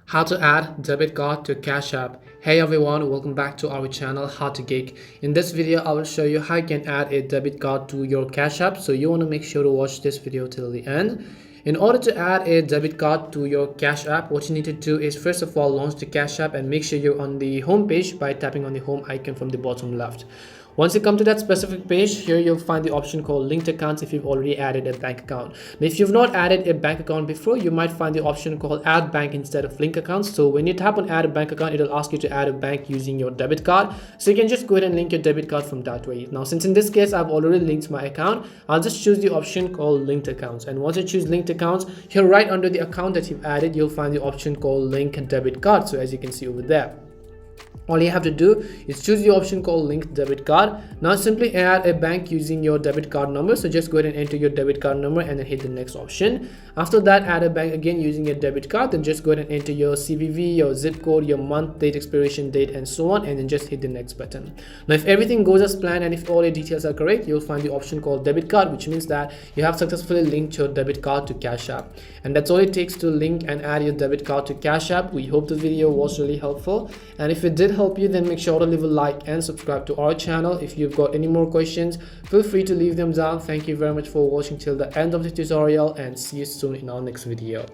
How to add debit card to Cash App. Hey everyone, welcome back to our channel How to Geek. In this video I will show you how you can add a debit card to your Cash App, so you want to make sure to watch this video till the end. In order to add a debit card to your Cash App, what you need to do is first of all launch the Cash App and make sure you're on the home page by tapping on the home icon from the bottom left. Once you come to that specific page, here you'll find the option called linked accounts if you've already added a bank account. Now, if you've not added a bank account before, you might find the option called add bank instead of link accounts. So when you tap on add a bank account, it'll ask you to add a bank using your debit card. So you can just go ahead and link your debit card from that way. Now, since in this case, I've already linked my account, I'll just choose the option called linked accounts. And once you choose linked accounts, here right under the account that you've added, you'll find the option called link debit card. So as you can see over there, all you have to do is choose the option called linked debit card. Now simply add a bank using your debit card number. So just go ahead and enter your debit card number and then hit the next option. After that, add a bank again using your debit card. Then just go ahead and enter your CVV, your zip code, your month, date, expiration date, and so on, and then just hit the next button. Now if everything goes as planned and if all your details are correct, you'll find the option called debit card, which means that you have successfully linked your debit card to Cash App. And that's all it takes to link and add your debit card to Cash App. We hope the video was really helpful, and if it did help you, then make sure to leave a like and subscribe to our channel. If you've got any more questions, feel free to leave them down. Thank you very much for watching till the end of the tutorial, and see you soon in our next video.